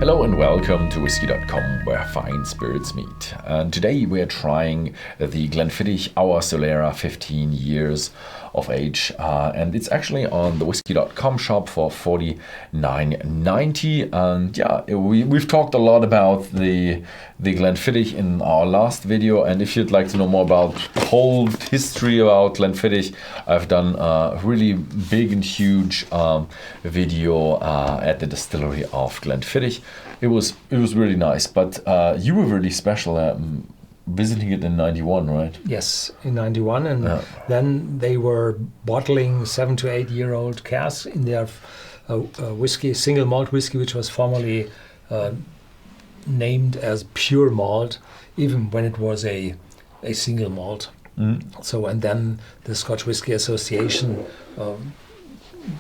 Hello and welcome to Whisky.com, where fine spirits meet. And today we're trying the Glenfiddich Our Solera 15 years of age, and it's actually on the Whisky.com shop for $49.90. And yeah, we've talked a lot about the Glenfiddich in our last video, and if you'd like to know more about the whole history about Glenfiddich, I've done a really big and huge video at the distillery of Glenfiddich. It was really nice, but you were really special visiting it in 91, right? Yes, in 91, and then they were bottling 7 to 8 year old casks in their whiskey, single malt whiskey, which was formerly named as pure malt, even when it was a single malt. So, and then the Scotch Whisky Association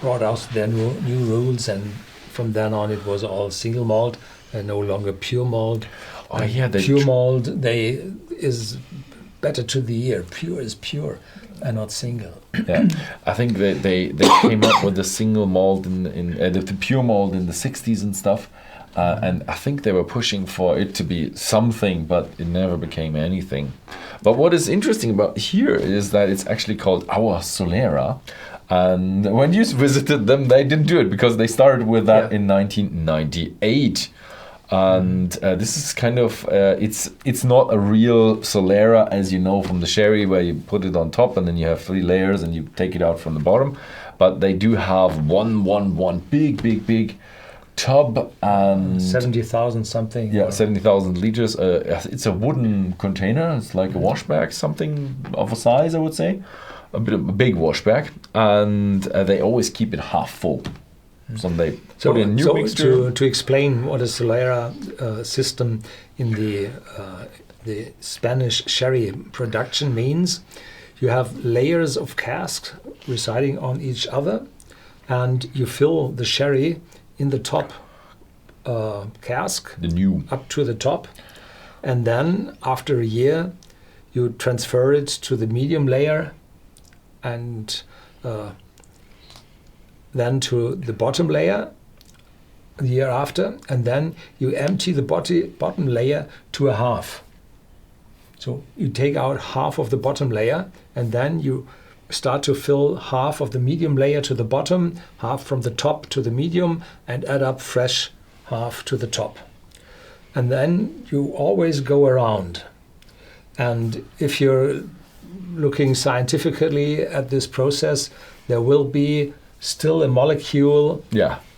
brought out their new rules, and from then on it was all single malt and no longer pure malt. Oh yeah, pure malt is better to the ear. Pure is pure and not single. Yeah, I think they came up with the single malt in the pure malt in the 60s and stuff, and I think they were pushing for it to be something, but it never became anything. But what is interesting about here is that it's actually called Our Solera. And when you visited them, they didn't do it because they started with that in 1998. And this is kind of, it's not a real Solera as you know from the sherry, where you put it on top and then you have 3 layers and you take it out from the bottom. But they do have one big tub, and 70,000 something. Yeah, 70,000 liters. It's a wooden container. It's like a washbag, something of a size, I would say. A big washbag, and they always keep it half full. So they put in new mixture. To explain what a Solera system in the Spanish sherry production means, you have layers of casks residing on each other, and you fill the sherry in the top cask, up to the top, and then after a year you transfer it to the medium layer, and then to the bottom layer the year after, and then you empty the bottom layer to a half. So you take out half of the bottom layer, and then you start to fill half of the medium layer to the bottom, half from the top to the medium, and add up fresh half to the top. And then you always go around. And if you're looking scientifically at this process, there will be still a molecule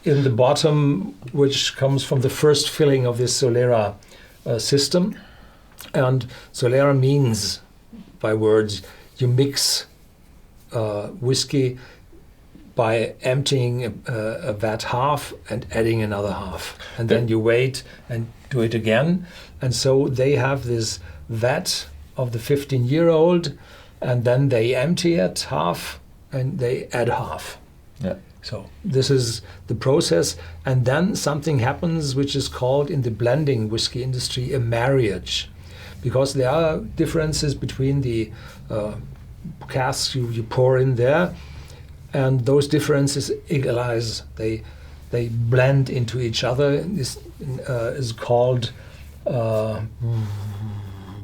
in the bottom which comes from the first filling of this Solera system. And Solera means, by words, you mix whiskey by emptying a vat half and adding another half, and then you wait and do it again. And so they have this vat of the 15-year-old, and then they empty it half and they add half. Yeah. So this is the process, and then something happens which is called in the blending whiskey industry a marriage, because there are differences between the casks you pour in there, and those differences equalize. They blend into each other. This is called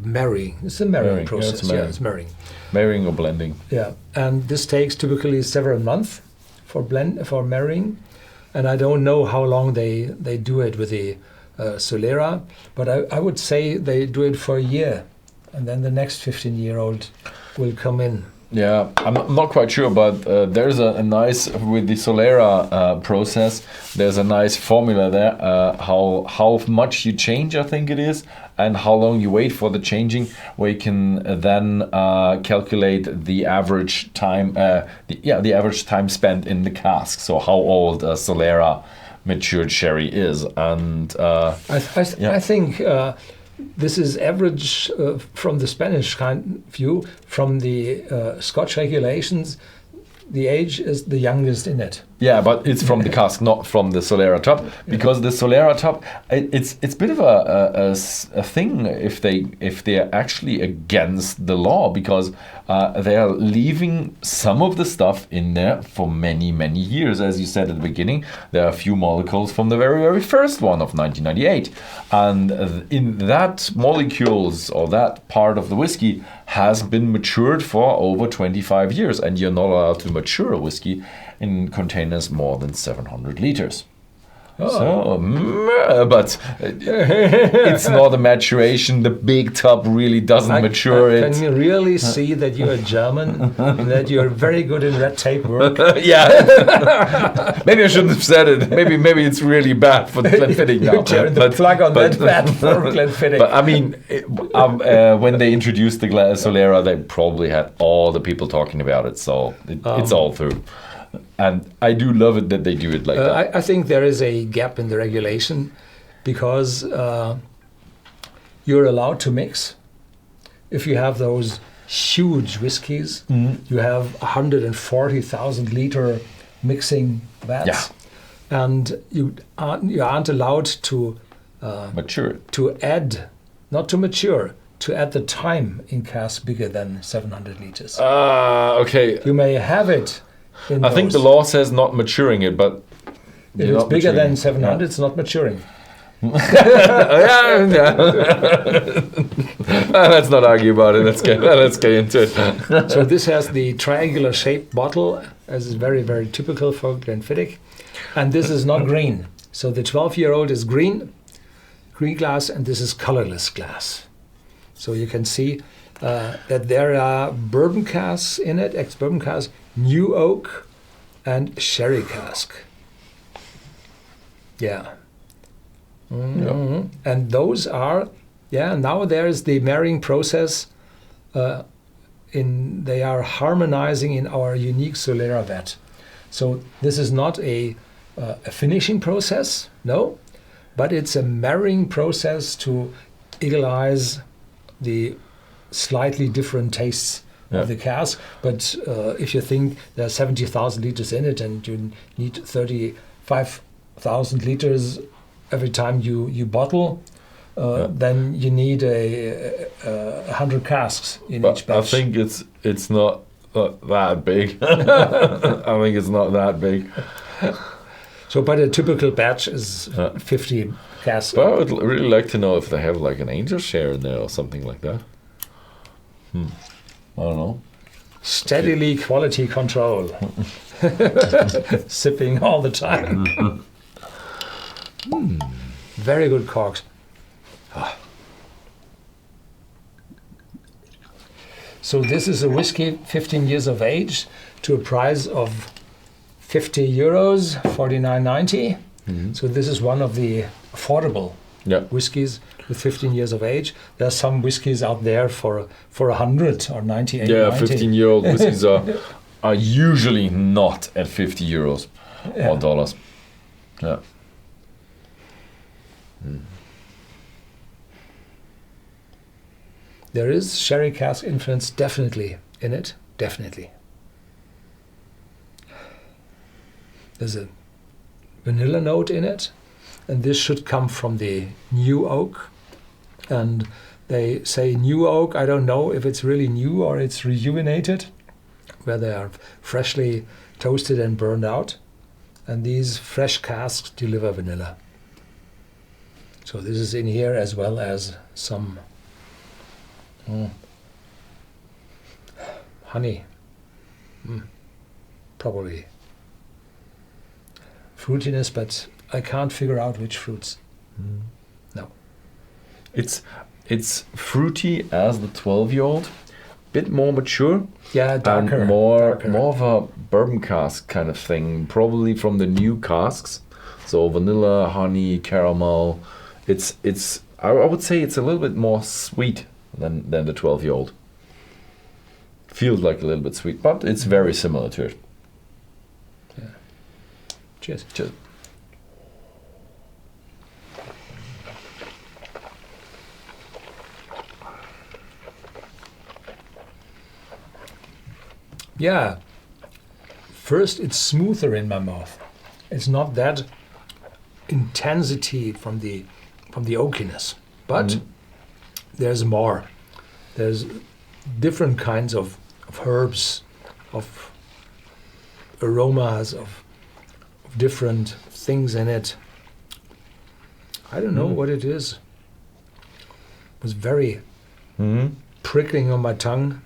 marrying. It's a marrying process. Yeah, it's marrying. Marrying or blending. Yeah, and this takes typically several months for marrying, and I don't know how long they do it with the Solera, but I would say they do it for a year, and then the next 15-year-old will come in. Yeah, I'm not quite sure, but there's a nice, with the Solera process, there's a nice formula there, how much you change, I think it is, and how long you wait for the changing, where you can then calculate the average time, the average time spent in the cask, so how old a Solera matured sherry is. And I think this is average from the Spanish view. From the Scotch regulations, the age is the youngest in it. Yeah, but it's from the cask, not from the Solera top, because the Solera top, it's a bit of a thing if they're actually against the law, because they are leaving some of the stuff in there for many years. As you said at the beginning, there are a few molecules from the very first one of 1998, and in that molecules or that part of the whiskey has been matured for over 25 years, and you're not allowed to mature a whiskey in containers more than 700 liters. So, but it's not a maturation. The big tub really doesn't mature it. Can you really see that you're German and that you're very good in red tape work? Yeah. Maybe I shouldn't have said it. Maybe it's really bad for Glenfiddich now. You turn the plug on that bad for Glenfiddich. But I mean, when they introduced the Solera, they probably had all the people talking about it. So it's all through. And I do love it that they do it like that. I think there is a gap in the regulation because you're allowed to mix. If you have those huge whiskies, you have 140,000 liter mixing vats, Yeah. and you aren't allowed to Mature. to add, not to mature, to add the time in casks bigger than 700 liters. Okay. You may have it. I think the law says not maturing it, but if it's bigger than 700, it's not maturing. Yeah. Let's not argue about it. Let's get into it. So this has the triangular shaped bottle, as is very typical for Glenfiddich, and this is not green. So the 12-year-old is green glass, and this is colorless glass. So you can see that there are bourbon casks in it, ex-bourbon casks, new oak, and sherry cask. Yeah. And those are, now there is the marrying process. They are harmonizing in our unique Solera vat. So this is not a finishing process, no, but it's a marrying process to equalize the slightly different tastes of the cask. But if you think there are 70,000 liters in it and you need 35,000 liters every time you bottle, then you need 100 casks in each batch. I think it's not that big. I think it's not that big. So, but a typical batch is 50 casks. But I would really like to know if they have like an angel share in there or something like that. I don't know. Steadily quality control. Sipping all the time. Very good corks. So this is a whiskey 15 years of age to a price of €50, 49.90. So this is one of the affordable whiskies with 15 years of age. There are some whiskies out there for 100 or 98. Yeah, 15-year-old whiskies are usually not at €50 or dollars. Yeah. There is sherry cask influence definitely in it, definitely. There's a vanilla note in it, and this should come from the new oak. And they say new oak, I don't know if it's really new or it's rejuvenated, where they are freshly toasted and burned out. And these fresh casks deliver vanilla. So this is in here as well as some honey. Probably fruitiness, but I can't figure out which fruits. No. It's fruity as the 12-year-old, bit more mature. Yeah, darker. And more darker. of a bourbon cask kind of thing, probably from the new casks. So vanilla, honey, caramel. I would say it's a little bit more sweet than the 12-year-old. Feels like a little bit sweet, but it's very similar to it. Yeah. Cheers. Cheers. Yeah. first it's smoother in my mouth. It's not that intensity from the oakiness, but there's more. There's different kinds of herbs, of aromas, of different things in it. I don't know what it is. It was very prickling on my tongue.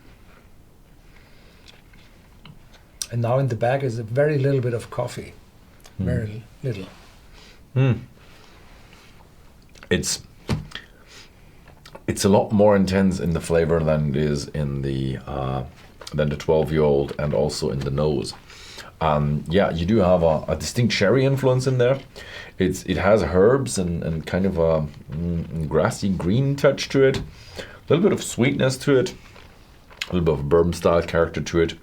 And now in the back is a very little bit of coffee. Very little. It's a lot more intense in the flavor than it is in the 12-year-old, and also in the nose. Yeah, you do have a distinct sherry influence in there. It has herbs and kind of a grassy green touch to it. A little bit of sweetness to it. A little bit of bourbon style character to it.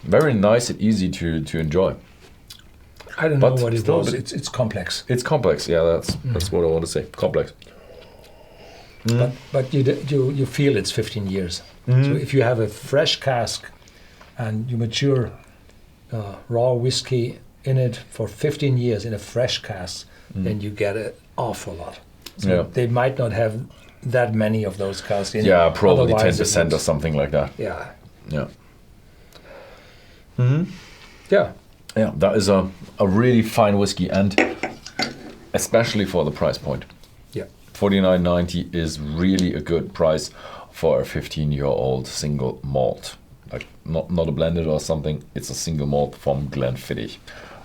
Very nice and easy to enjoy. I don't know what it was. It's complex. It's complex. Yeah, that's what I want to say. Complex. But you feel it's 15 years. So if you have a fresh cask and you mature raw whiskey in it for 15 years in a fresh cask, then you get an awful lot. So they might not have that many of those casks in it. Yeah, probably 10% or something like that. Yeah. Yeah. Yeah. Yeah, that is a really fine whiskey, and especially for the price point. Yeah. $49.90 is really a good price for a 15-year-old single malt. Like not a blended or something. It's a single malt from Glenfiddich,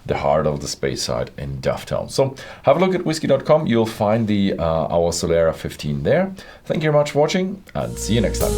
the heart of the Speyside in Dufftown. So have a look at Whisky.com. You'll find the Our Solera 15 there. Thank you very much for watching, and see you next time.